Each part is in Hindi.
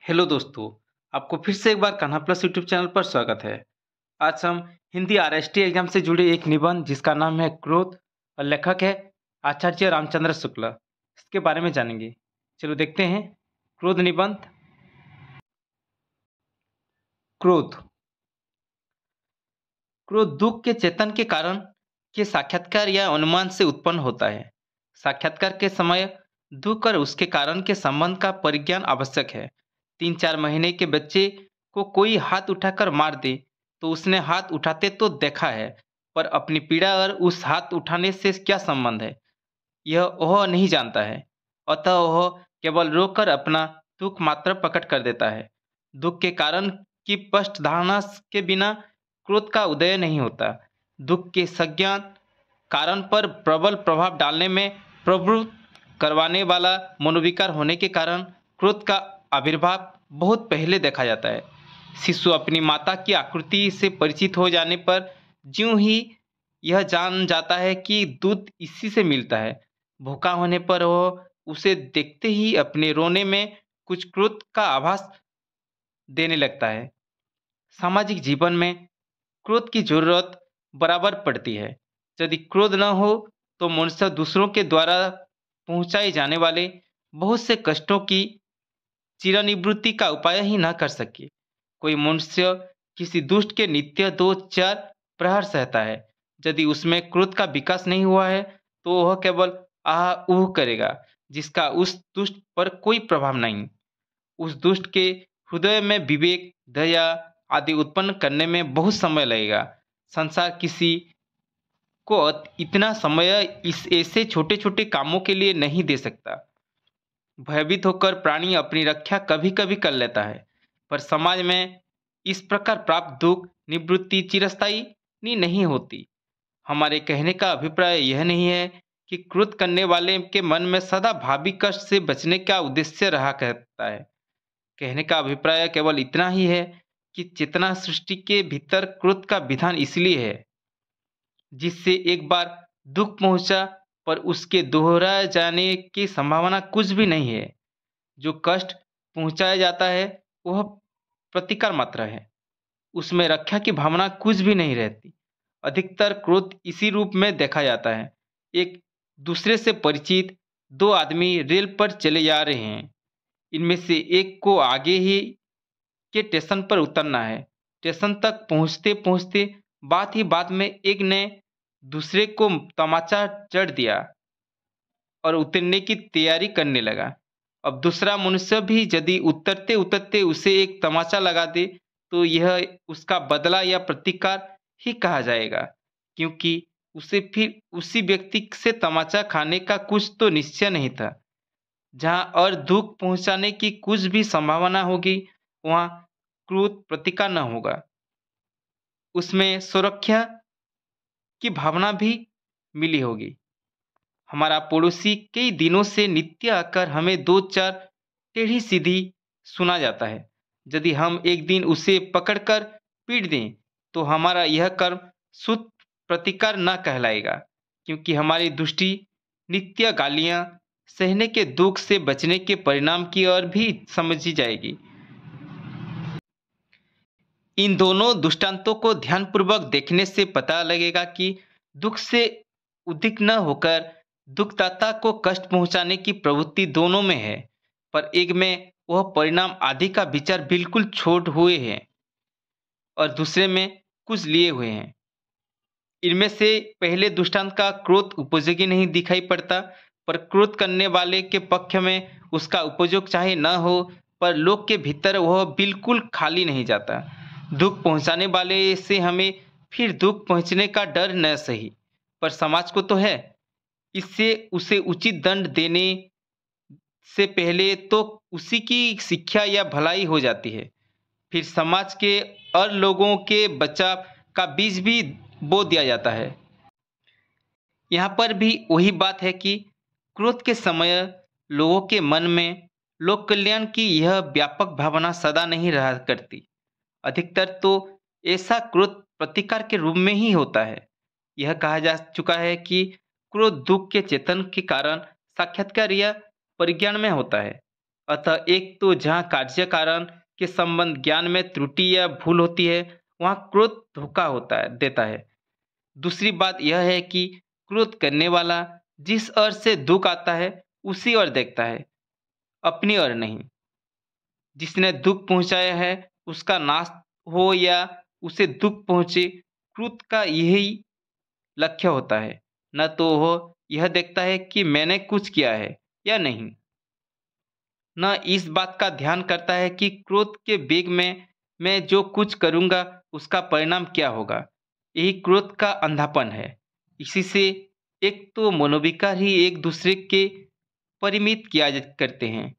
हेलो दोस्तों, आपको फिर से एक बार कान्हा प्लस यूट्यूब चैनल पर स्वागत है। आज हम हिंदी आरएसटी एग्जाम से जुड़े एक निबंध जिसका नाम है क्रोध और लेखक है आचार्य रामचंद्र शुक्ला, इसके बारे में जानेंगे। चलो देखते हैं। क्रोध निबंध। क्रोध। क्रोध दुख के चेतन के कारण के साक्षात्कार या अनुमान से उत्पन्न होता है। साक्षात्कार के समय दुख और उसके कारण के संबंध का परिज्ञान आवश्यक है। 3-4 महीने के बच्चे को कोई हाथ उठाकर मार दे तो उसने हाथ उठाते तो देखा है, पर अपनी पीड़ा और उस हाथ उठाने से क्या संबंध है, यह वह नहीं जानता है। अतः वह केवल रोकर अपना दुख मात्र प्रकट कर देता है। दुख के कारण की स्पष्ट धारणा के बिना क्रोध का उदय नहीं होता। दुख के संज्ञान कारण पर प्रबल प्रभाव डालने में प्रवृत्त करवाने वाला मनोविकार होने के कारण क्रोध का आविर्भाव बहुत पहले देखा जाता है। शिशु अपनी माता की आकृति से परिचित हो जाने पर ज्यों ही यह जान जाता है कि दूध इसी से मिलता है, भूखा होने पर वह उसे देखते ही अपने रोने में कुछ क्रोध का आभास देने लगता है। सामाजिक जीवन में क्रोध की जरूरत बराबर पड़ती है। यदि क्रोध न हो तो मनुष्य दूसरों के द्वारा पहुंचाए जाने वाले बहुत से कष्टों की चिरनिवृत्ति का उपाय ही न कर सके। कोई मनुष्य किसी दुष्ट के नित्य 2-4 प्रहार सहता है। यदि उसमें क्रोध का विकास नहीं हुआ है तो वह केवल आह ऊह करेगा, जिसका उस दुष्ट पर कोई प्रभाव नहीं। उस दुष्ट के हृदय में विवेक, दया आदि उत्पन्न करने में बहुत समय लगेगा। संसार किसी को इतना समय इस ऐसे छोटे छोटे कामों के लिए नहीं दे सकता। भयभीत होकर प्राणी अपनी रक्षा कभी कभी कर लेता है, पर समाज में इस प्रकार प्राप्त दुख निवृत्ति चिरस्थायी नहीं होती। हमारे कहने का अभिप्राय यह नहीं है कि क्रोध करने वाले के मन में सदा भावी कष्ट से बचने का उद्देश्य रहा करता है। कहने का अभिप्राय केवल इतना ही है कि चेतना सृष्टि के भीतर क्रोध का विधान इसलिए है जिससे एक बार दुख पहुंचा पर उसके दोहराए जाने की संभावना कुछ भी नहीं है। जो कष्ट पहुंचाया जाता है वह प्रतिकार मात्र है, उसमें रक्षा की भावना कुछ भी नहीं रहती। अधिकतर क्रोध इसी रूप में देखा जाता है। एक दूसरे से परिचित दो आदमी रेल पर चले जा रहे हैं। इनमें से एक को आगे ही के स्टेशन पर उतरना है। स्टेशन तक पहुंचते पहुंचते बात ही बात में एक ने दूसरे को तमाचा जड़ दिया और उतरने की तैयारी करने लगा। अब दूसरा मनुष्य भी यदि उतरते उतरते उसे एक तमाचा लगा दे तो यह उसका बदला या प्रतिकार ही कहा जाएगा, क्योंकि उसे फिर उसी व्यक्ति से तमाचा खाने का कुछ तो निश्चय नहीं था। जहाँ और दुख पहुंचाने की कुछ भी संभावना होगी वहाँ क्रोध प्रतिकार न होगा। उसमें सुरक्षा की भावना भी मिली होगी। हमारा पड़ोसी कई दिनों से नित्य आकर हमें 2-4 टेढ़ी सीधी सुना जाता है। यदि हम एक दिन उसे पकड़कर पीट दें तो हमारा यह कर्म शुद्ध प्रतिकार न कहलाएगा, क्योंकि हमारी दृष्टि नित्य गालियां सहने के दुख से बचने के परिणाम की ओर भी समझी जाएगी। इन दोनों दृष्टांतों को ध्यानपूर्वक देखने से पता लगेगा कि दुख से उद्विग्न न होकर दुखदाता को कष्ट पहुंचाने की प्रवृत्ति दोनों में है, पर एक में वह परिणाम आदि का विचार बिल्कुल छोड़ हुए हैं और दूसरे में कुछ लिए हुए हैं। इनमें से पहले दृष्टांत का क्रोध उपयोगी नहीं दिखाई पड़ता, पर क्रोध करने वाले के पक्ष में उसका उपयोग चाहे न हो पर लोक के भीतर वह बिल्कुल खाली नहीं जाता। दुख पहुंचाने वाले से हमें फिर दुख पहुंचने का डर न सही, पर समाज को तो है। इससे उसे उचित दंड देने से पहले तो उसी की शिक्षा या भलाई हो जाती है, फिर समाज के और लोगों के बचाव का बीज भी बो दिया जाता है। यहाँ पर भी वही बात है कि क्रोध के समय लोगों के मन में लोक कल्याण की यह व्यापक भावना सदा नहीं रहा करती। अधिकतर तो ऐसा क्रोध प्रतिकार के रूप में ही होता है। यह कहा जा चुका है कि क्रोध दुख के चेतन के कारण साक्षात्कार या परिज्ञान में होता है। अतः एक तो जहाँ कार्य कारण के संबंध ज्ञान में त्रुटि या भूल होती है, वहाँ क्रोध धोखा देता है। दूसरी बात यह है कि क्रोध करने वाला जिस ओर से दुख आता है उसी ओर देखता है, अपनी ओर नहीं। जिसने दुख पहुंचाया है उसका नाश हो या उसे दुख पहुंचे, क्रोध का यही लक्ष्य होता है। न तो वह यह देखता है कि मैंने कुछ किया है या नहीं, न इस बात का ध्यान करता है कि क्रोध के वेग में मैं जो कुछ करूंगा उसका परिणाम क्या होगा। यही क्रोध का अंधापन है। इसी से एक तो मनोविकार ही एक दूसरे के परिमित करते हैं,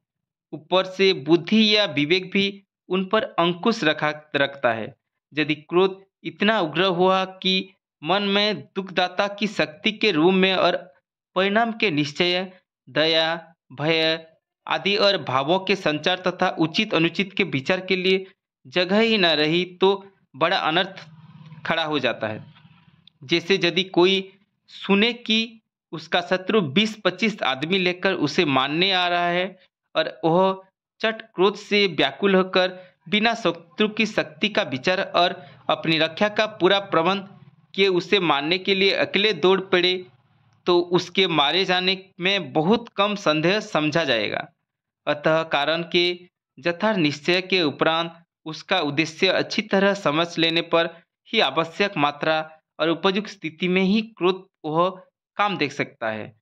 ऊपर से बुद्धि या विवेक भी उन पर अंकुश रखता है। यदि क्रोध इतना उग्र हुआ कि मन में दुखदाता की शक्ति के रूप में और परिणाम के निश्चय, दया, भय आदि और भावों के संचार तथा उचित अनुचित के विचार के लिए जगह ही न रही, तो बड़ा अनर्थ खड़ा हो जाता है। जैसे यदि कोई सुने कि उसका शत्रु 20-25 आदमी लेकर उसे मारने आ रहा है और वह चट क्रोध से व्याकुल होकर बिना शत्रु की शक्ति का विचार और अपनी रक्षा का पूरा प्रबंध किए उसे मारने के लिए अकेले दौड़ पड़े, तो उसके मारे जाने में बहुत कम संदेह समझा जाएगा। अतः कारण के यथार्थ निश्चय के उपरांत उसका उद्देश्य अच्छी तरह समझ लेने पर ही आवश्यक मात्रा और उपयुक्त स्थिति में ही क्रोध वह काम देख सकता है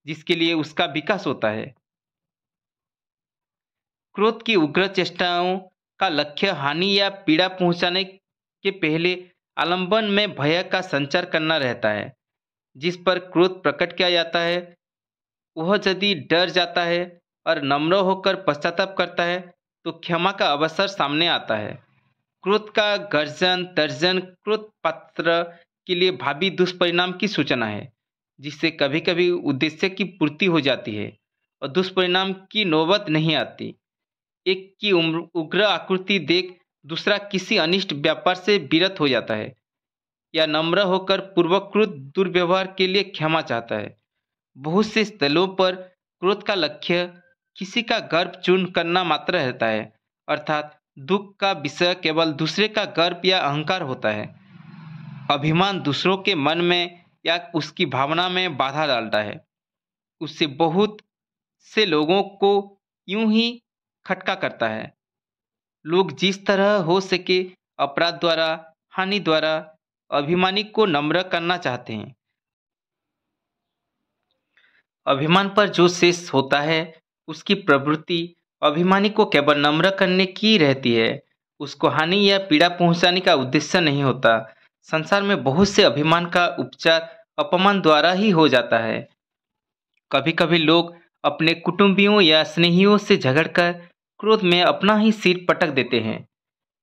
जिसके लिए उसका विकास होता है। क्रोध की उग्र चेष्टाओं का लक्ष्य हानि या पीड़ा पहुंचाने के पहले आलंबन में भय का संचार करना रहता है। जिस पर क्रोध प्रकट किया जाता है वह यदि डर जाता है और नम्र होकर पश्चाताप करता है तो क्षमा का अवसर सामने आता है। क्रोध का गर्जन तर्जन क्रोध पात्र के लिए भावी दुष्परिणाम की सूचना है, जिससे कभी कभी उद्देश्य की पूर्ति हो जाती है और दुष्परिणाम की नौबत नहीं आती। एक की उग्र आकृति देख दूसरा किसी अनिष्ट व्यापार से विरत हो जाता है या नम्र होकर पूर्वकृत दुर्व्यवहार के लिए क्षमा चाहता है। बहुत से स्थलों पर क्रोध का लक्ष्य किसी का गर्व चूर्ण करना मात्र रहता है, अर्थात दुख का विषय केवल दूसरे का गर्व या अहंकार होता है। अभिमान दूसरों के मन में या उसकी भावना में बाधा डालता है। उससे बहुत से लोगों को यूं ही खटका करता है। लोग जिस तरह हो सके अपराध द्वारा, हानि द्वारा अभिमानी को नम्र करना चाहते हैं। अभिमान पर जो शेष होता है उसकी प्रवृत्ति अभिमानी को केवल नम्र करने की रहती है, उसको हानि या पीड़ा पहुंचाने का उद्देश्य नहीं होता। संसार में बहुत से अभिमान का उपचार अपमान द्वारा ही हो जाता है। कभी कभी लोग अपने कुटुंबियों या स्नेहियों से झगड़कर क्रोध में अपना ही सिर पटक देते हैं।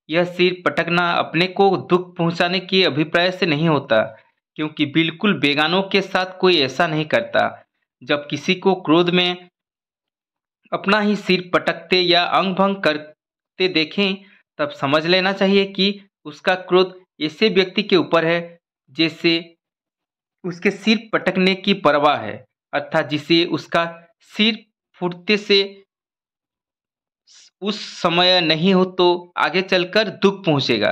यह सिर पटकना अपने को दुख पहुंचाने के अभिप्राय से नहीं होता, क्योंकि बिल्कुल बेगानों के साथ कोई ऐसा नहीं करता। जब किसी को क्रोध में अपना ही सिर पटकते या अंग भंग करते देखें, तब समझ लेना चाहिए कि उसका क्रोध ऐसे व्यक्ति के ऊपर है जैसे उसके सिर पटकने की परवाह है, अर्थात जिसे उसका सिर फूटते से उस समय नहीं हो तो आगे चलकर दुख पहुंचेगा।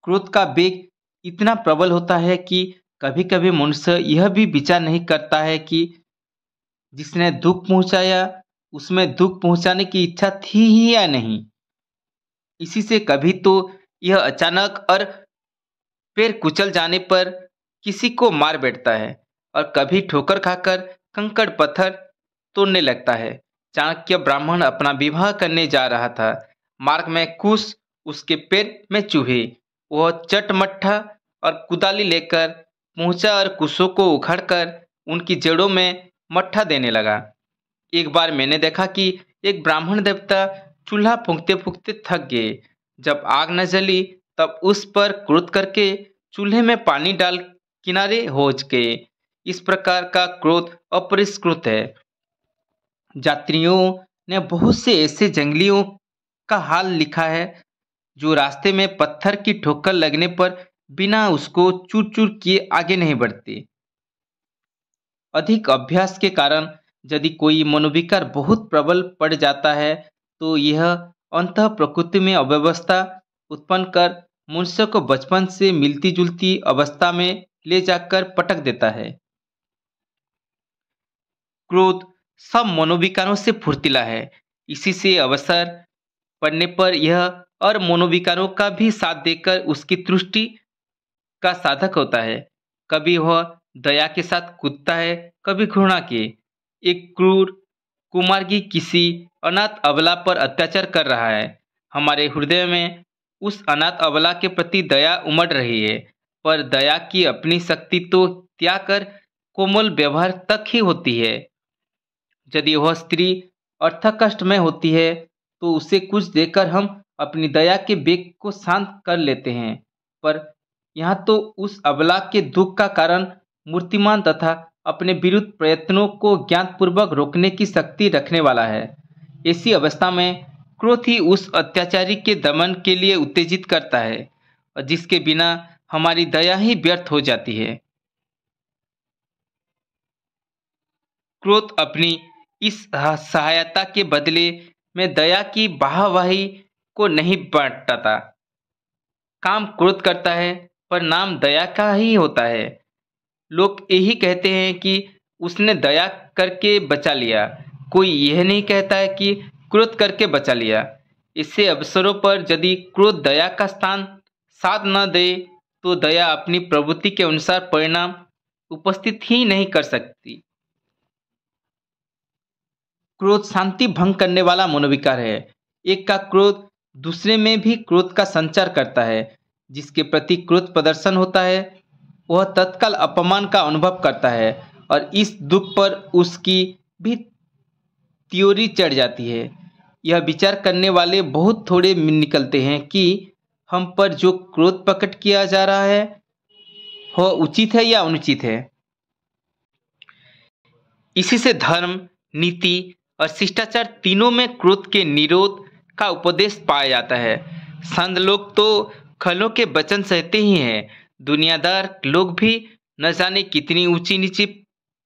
क्रोध का वेग इतना प्रबल होता है कि कभी कभी मनुष्य यह भी विचार नहीं करता है कि जिसने दुख पहुंचाया उसमें दुख पहुंचाने की इच्छा थी ही या नहीं। इसी से कभी तो यह अचानक और पैर कुचल जाने पर किसी को मार बैठता है और कभी ठोकर खाकर कंकड़ पत्थर तोड़ने लगता है। चाणक्य ब्राह्मण अपना विवाह करने जा रहा था। मार्ग में कुश उसके पैर में चूहे। वह चटमट्ठा और कुदाली लेकर पहुंचा और कुशों को उखाड़कर उनकी जड़ों में मट्ठा देने लगा। एक बार मैंने देखा कि एक ब्राह्मण देवता चूल्हा फूंकते फूंकते थक गए। जब आग न जली तब उस पर क्रोध करके चूल्हे में पानी डाल किनारे हो गए। इस प्रकार का क्रोध अपरिष्कृत है। यात्रियों ने बहुत से ऐसे जंगलियों का हाल लिखा है जो रास्ते में पत्थर की ठोकर लगने पर बिना उसको चूर चूर किए आगे नहीं बढ़ते। अधिक अभ्यास के कारण यदि कोई मनोविकार बहुत प्रबल पड़ जाता है तो यह अंतः प्रकृति में अव्यवस्था उत्पन्न कर मनुष्य को बचपन से मिलती जुलती अवस्था में ले जाकर पटक देता है। क्रोध सब मनोविकारों से फुर्तीला है। इसी से अवसर पड़ने पर यह और मनोविकारों का भी साथ देकर उसकी तुष्टि का साधक होता है। कभी वह दया के साथ कूदता है, कभी घृणा के। एक क्रूर कुमार्गी किसी अनाथ अबला पर अत्याचार कर रहा है। हमारे हृदय में उस अनाथ अबला के प्रति दया उमड़ रही है, पर दया की अपनी शक्ति तो त्याग कर कोमल व्यवहार तक ही होती है। यदि वह स्त्री अर्थकष्ट में होती है तो उसे कुछ देकर हम अपनी दया के वेग को शांत कर लेते हैं, पर यहाँ तो उस अबला के दुख का कारण मूर्तिमान तथा अपने विरुद्ध प्रयत्नों को ज्ञानपूर्वक रोकने की शक्ति रखने वाला है। ऐसी अवस्था में क्रोध ही उस अत्याचारी के दमन के लिए उत्तेजित करता है और जिसके बिना हमारी दया ही व्यर्थ हो जाती है। क्रोध अपनी इस सहायता के बदले में दया की वाहवाही को नहीं बांटता। काम क्रोध करता है पर नाम दया का ही होता है। लोग यही कहते हैं कि उसने दया करके बचा लिया, कोई यह नहीं कहता है कि क्रोध करके बचा लिया। इससे अवसरों पर यदि क्रोध दया का स्थान साध न दे तो दया अपनी प्रवृत्ति के अनुसार परिणाम उपस्थित ही नहीं कर सकती। क्रोध शांति भंग करने वाला मनोविकार है। एक का क्रोध दूसरे में भी क्रोध का संचार करता है। जिसके प्रति क्रोध प्रदर्शन होता है वह तत्काल अपमान का अनुभव करता है और इस दुख पर उसकी भी त्योरी चढ़ जाती है। यह विचार करने वाले बहुत थोड़े निकलते हैं कि हम पर जो क्रोध प्रकट किया जा रहा है वह उचित है या अनुचित है। इसी से धर्म, नीति और शिष्टाचार तीनों में क्रोध के निरोध का उपदेश पाया जाता है। संत लोग तो खलों के वचन सहते ही हैं, दुनियादार लोग भी न जाने कितनी ऊंची नीची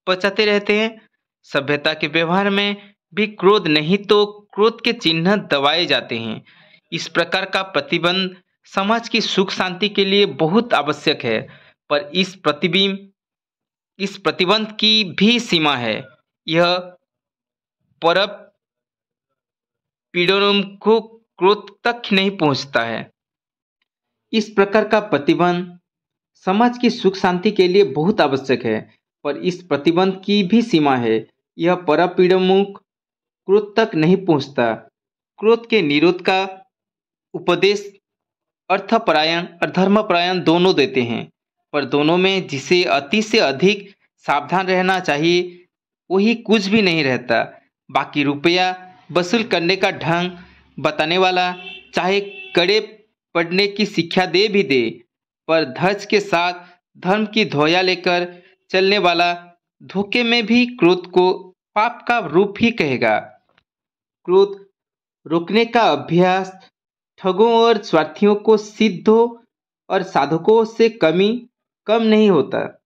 पचाते रहते हैं। सभ्यता के व्यवहार में भी क्रोध नहीं तो क्रोध के चिन्ह दबाए जाते हैं। इस प्रकार का प्रतिबंध समाज की सुख शांति के लिए बहुत आवश्यक है, पर इस प्रतिबंध की भी सीमा है। यह पर पीड़नों को क्रोध तक नहीं पहुंचता है। इस प्रकार का प्रतिबंध समाज की सुख शांति के लिए बहुत आवश्यक है, पर इस प्रतिबंध की भी सीमा है। यह परपीड़मुख क्रोध तक नहीं पहुंचता। क्रोध के निरोध का उपदेश अर्थपरायण और धर्मपरायण दोनों देते हैं, पर दोनों में जिसे अति से अधिक सावधान रहना चाहिए वही कुछ भी नहीं रहता। बाकी रुपया वसूल करने का ढंग बताने वाला चाहे कड़े पढ़ने की शिक्षा दे भी दे, पर धर्म के साथ धर्म की धोया लेकर चलने वाला धोखे में भी क्रोध को पाप का रूप ही कहेगा। क्रोध रोकने का अभ्यास ठगों और स्वार्थियों को सिद्धों और साधकों से कम नहीं होता।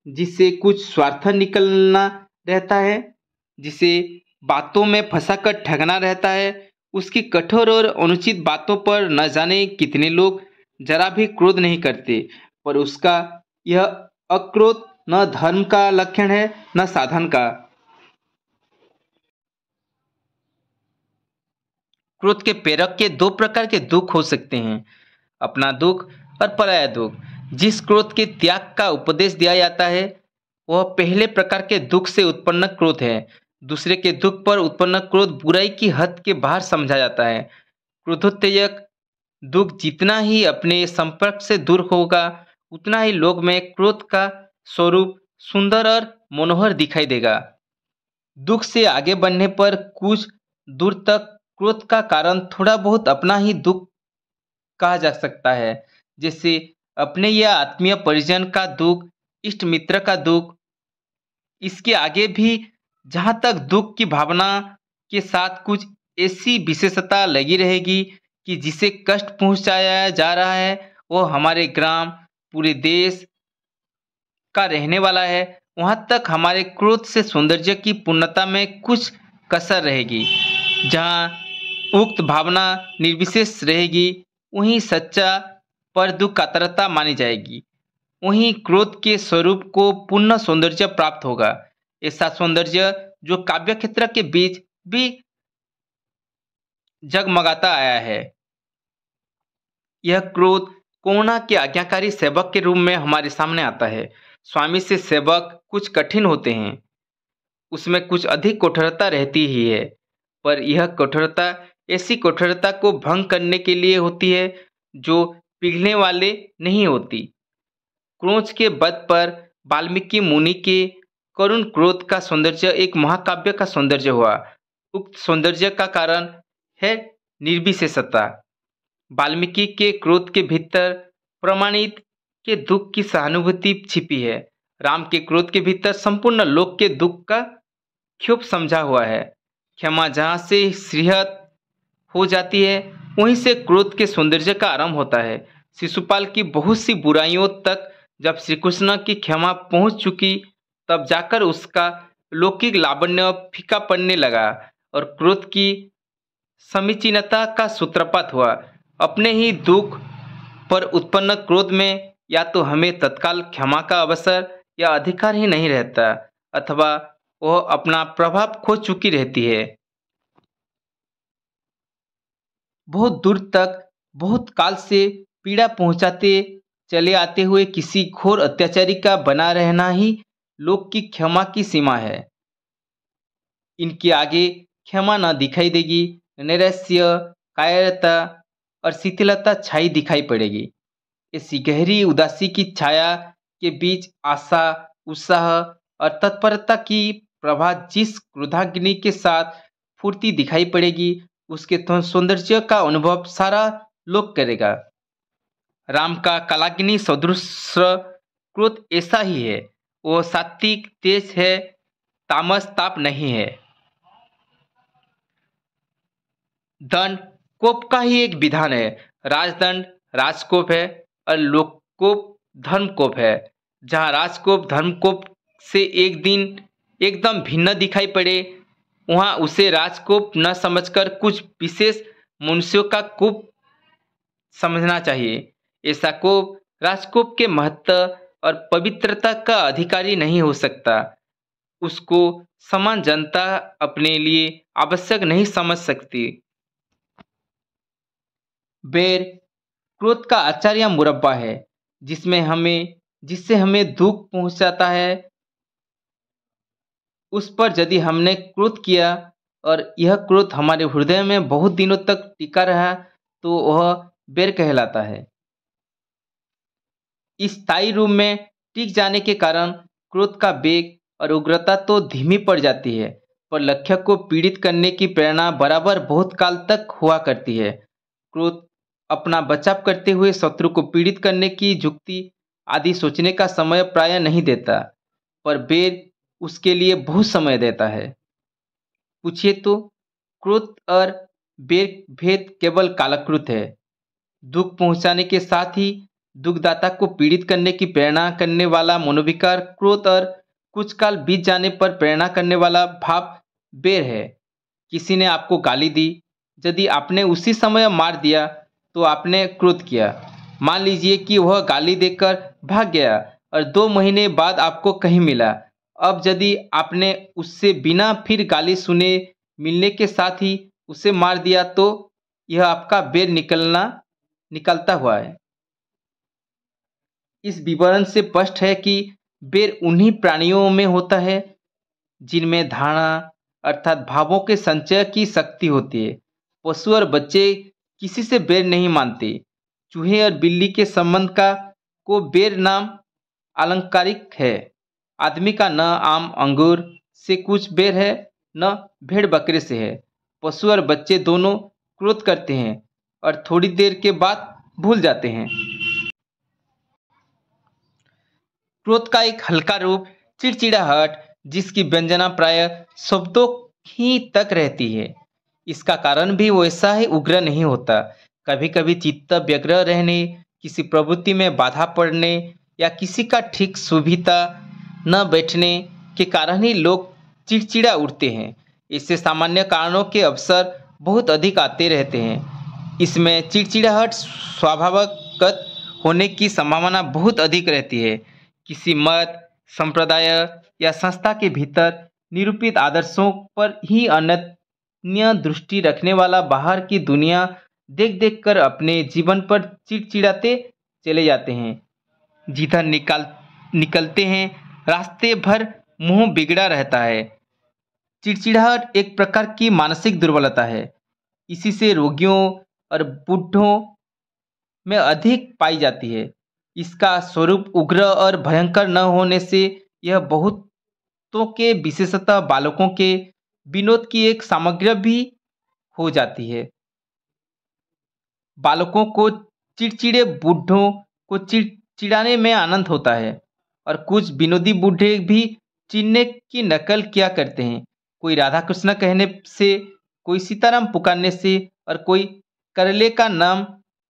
जिससे कुछ स्वार्थ निकलना रहता है, जिसे बातों में फंसाकर ठगना रहता है, उसकी कठोर और अनुचित बातों पर न जाने कितने लोग जरा भी क्रोध नहीं करते, पर उसका यह अक्रोध न धर्म का लक्षण है न साधन का। क्रोध के प्रेरक के दो प्रकार के दुख हो सकते हैं, अपना दुख और पराया दुख। जिस क्रोध के त्याग का उपदेश दिया जाता है वह पहले प्रकार के दुख से उत्पन्न क्रोध है। दूसरे के दुख पर उत्पन्न क्रोध बुराई की हद के बाहर समझा जाता है। क्रोधोत्तेजक दुख जितना ही अपने संपर्क से दूर होगा उतना ही लोग में क्रोध का स्वरूप सुंदर और मनोहर दिखाई देगा। दुख से आगे बढ़ने पर कुछ दूर तक क्रोध का कारण थोड़ा बहुत अपना ही दुख कहा जा सकता है, जैसे अपने या आत्मीय परिजन का दुख, इष्ट मित्र का दुख। इसके आगे भी जहाँ तक दुख की भावना के साथ कुछ ऐसी विशेषता लगी रहेगी कि जिसे कष्ट पहुंचाया जा रहा है वो हमारे ग्राम, पूरे देश का रहने वाला है, वहां तक हमारे क्रोध से सौंदर्य की पूर्णता में कुछ कसर रहेगी। जहाँ उक्त भावना निर्विशेष रहेगी, वहीं सच्चा पर दुख कातरता मानी जाएगी। वहीं क्रोध के स्वरूप को पूर्ण सौंदर्य प्राप्त होगा। ऐसा सौंदर्य जो काव्य क्षेत्र के बीच भी जगमगाता आया है। यह क्रोध कोरोना के आज्ञाकारी सेवक के रूप में हमारे सामने आता है। स्वामी से सेवक कुछ कठिन होते हैं, उसमें कुछ अधिक कठोरता रहती ही है, पर यह कठोरता ऐसी कठोरता को भंग करने के लिए होती है जो पिघलने वाले नहीं होती। क्रोध के बध पर वाल्मीकि मुनि के करुण क्रोध का सौंदर्य एक महाकाव्य का सौंदर्य हुआ। उक्त सौंदर्य का कारण है निर्विशेषता। वाल्मीकि के क्रोध के भीतर प्रमाणित के दुख की सहानुभूति छिपी है। राम के क्रोध के भीतर संपूर्ण लोक के दुख का क्षोभ समझा हुआ है। क्षमा जहाँ से श्रीहत हो जाती है, वहीं से क्रोध के सौंदर्य का आरंभ होता है। शिशुपाल की बहुत सी बुराइयों तक जब श्री कृष्ण की क्षमा पहुंच चुकी, तब जाकर उसका लौकिक लावण्य फीका पड़ने लगा और क्रोध की समीचीनता का सूत्रपात हुआ। अपने ही दुख पर उत्पन्न क्रोध में या तो हमें तत्काल क्षमा का अवसर या अधिकार ही नहीं रहता, अथवा वह अपना प्रभाव खो चुकी रहती है। बहुत दूर तक बहुत काल से पीड़ा पहुंचाते चले आते हुए किसी घोर अत्याचारी का बना रहना ही लोक की क्षमा की सीमा है। इनके आगे क्षमा न दिखाई देगी, नैराश्य, कायरता और शिथिलता छाई दिखाई पड़ेगी। इस गहरी उदासी की छाया के बीच आशा, उत्साह और तत्परता की प्रभा जिस क्रोधाग्नि के साथ फूर्ति दिखाई पड़ेगी, उसके सौंदर्य का अनुभव सारा लोक करेगा। राम का कालाग्नि सदृश क्रोध ऐसा ही है। वो सात्विक तेज है, तामस ताप नहीं है। दंड कोप का ही एक विधान है। राजदंड राजकोप है और लोककोप धर्मकोप है। जहाँ राजकोप धर्मकोप से एक दिन एकदम भिन्न दिखाई पड़े, वहाँ उसे राजकोप न समझकर कुछ विशेष मनुष्यों का कोप समझना चाहिए। ऐसा कोप राजकोप के महत्व और पवित्रता का अधिकारी नहीं हो सकता। उसको समान जनता अपने लिए आवश्यक नहीं समझ सकती। बेर क्रोध का अचार या मुरब्बा है, जिससे हमें दुख पहुंचाता है। उस पर यदि हमने क्रोध किया और यह क्रोध हमारे हृदय में बहुत दिनों तक टिका रहा, तो वह बेर कहलाता है। इस स्थायी रूप में टिक जाने के कारण क्रोध का वेग और उग्रता तो धीमी पड़ जाती है, पर लक्ष्य को पीड़ित करने की प्रेरणा बराबर बहुत काल तक हुआ करती है। क्रोध अपना बचाव करते हुए शत्रु को पीड़ित करने की युक्ति आदि सोचने का समय प्राय नहीं देता, पर बेर उसके लिए बहुत समय देता है। पूछिए तो क्रोध और बेर भेद केवल कालकृत है। दुख पहुंचाने के साथ ही दुखदाता को पीड़ित करने की प्रेरणा करने वाला मनोविकार क्रोध और कुछ काल बीत जाने पर प्रेरणा करने वाला भाव बेर है। किसी ने आपको गाली दी, यदि आपने उसी समय मार दिया तो आपने क्रोध किया। मान लीजिए कि वह गाली देकर भाग गया और 2 महीने बाद आपको कहीं मिला। अब यदि आपने उससे बिना फिर गाली सुने मिलने के साथ ही उसे मार दिया, तो यह आपका बेर निकलता हुआ है। इस विवरण से स्पष्ट है कि बेर उन्हीं प्राणियों में होता है जिनमें धारणा अर्थात भावों के संचय की शक्ति होती है। पशु और बच्चे किसी से बेर नहीं मानते। चूहे और बिल्ली के संबंध को बेर नाम अलंकारिक है। आदमी का न आम अंगूर से कुछ बेर है, न भेड़ बकरे से है। पशु और बच्चे दोनों क्रोध करते हैं और थोड़ी देर के बाद भूल जाते हैं। क्रोध का एक हल्का रूप चिड़चिड़ाहट, जिसकी व्यंजना प्राय शब्दों ही तक रहती है। इसका कारण भी वैसा ही उग्र नहीं होता। कभी कभी चित्त व्यग्र रहने, किसी प्रवृत्ति में बाधा पड़ने या किसी का ठीक सुविधा न बैठने के कारण ही लोग चिड़चिड़ा उठते हैं। इससे सामान्य कारणों के अवसर बहुत अधिक आते रहते हैं। इसमें चिड़चिड़ाहट स्वाभाविकगत होने की संभावना बहुत अधिक रहती है। किसी मत, संप्रदाय या संस्था के भीतर निरूपित आदर्शों पर ही अन्य दृष्टि रखने वाला बाहर की दुनिया देख देख कर अपने जीवन पर चिड़चिड़ाते चले जाते हैं। जिधर निकलते हैं रास्ते भर मुंह बिगड़ा रहता है। चिड़चिड़ाहट एक प्रकार की मानसिक दुर्बलता है। इसी से रोगियों और बूढ़ों में अधिक पाई जाती है। इसका स्वरूप उग्र और भयंकर न होने से यह बहुतों के, विशेषतः बालकों के विनोद की एक सामग्री भी हो जाती है। बालकों को चिड़चिड़े बूढ़ों को चिड़चिड़ाने में आनंद होता है और कुछ विनोदी बूढ़े भी चिन्ह की नकल किया करते हैं। कोई राधा कृष्ण कहने से, कोई सीताराम पुकारने से और कोई करले का नाम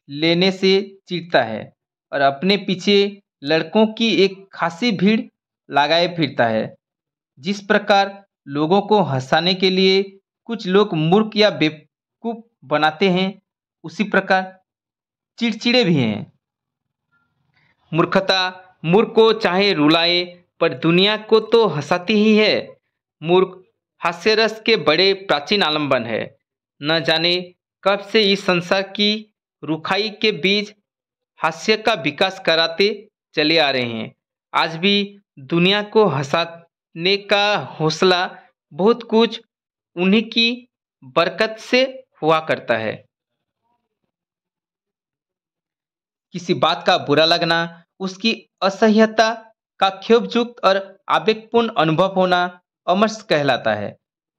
लेने से चिढ़ता है और अपने पीछे लड़कों की एक खासी भीड़ लगाए फिरता है। जिस प्रकार लोगों को हंसाने के लिए कुछ लोग मूर्ख या बेवकूफ बनाते हैं, उसी प्रकार चिड़चिड़े भी हैं। मूर्खता मूर्ख को चाहे रुलाए पर दुनिया को तो हंसाती ही है। मूर्ख हास्यरस के बड़े प्राचीन आलम्बन है। न जाने कब से इस संसार की रुखाई के बीज हास्य का विकास कराते चले आ रहे हैं। आज भी दुनिया को हंसाने का हौसला बहुत कुछ उन्हीं की बरकत से हुआ करता है। किसी बात का बुरा लगना, उसकी असह्यता का क्षोभयुक्त और आवेगपूर्ण अनुभव होना अमर्ष कहलाता है।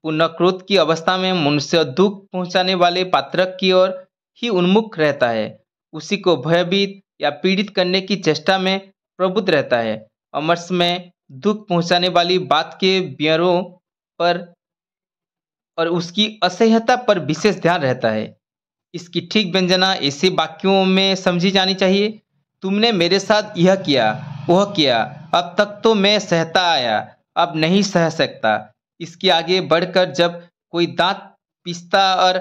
पूर्ण क्रोध की अवस्था में मनुष्य दुख पहुंचाने वाले पात्र की ओर ही उन्मुख रहता है। उसी को भयभीत या पीड़ित करने की चेष्टा में प्रबुद्ध रहता है। अमर्ष में दुख पहुंचाने वाली बात के व्यवहारों पर और उसकी असह्यता पर विशेष ध्यान रहता है। इसकी ठीक व्यंजना ऐसे वाक्यों में समझी जानी चाहिए। तुमने मेरे साथ यह किया, वह किया, अब तक तो मैं सहता आया, अब नहीं सह सकता। इसके आगे बढ़कर जब कोई दांत पीसता और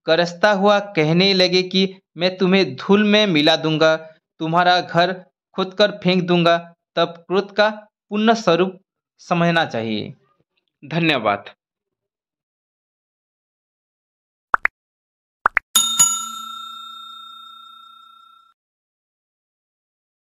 गरजता हुआ कहने लगे कि मैं तुम्हें धूल में मिला दूंगा, तुम्हारा घर खोदकर फेंक दूंगा, तब क्रोध का पूर्ण स्वरूप समझना चाहिए। धन्यवाद।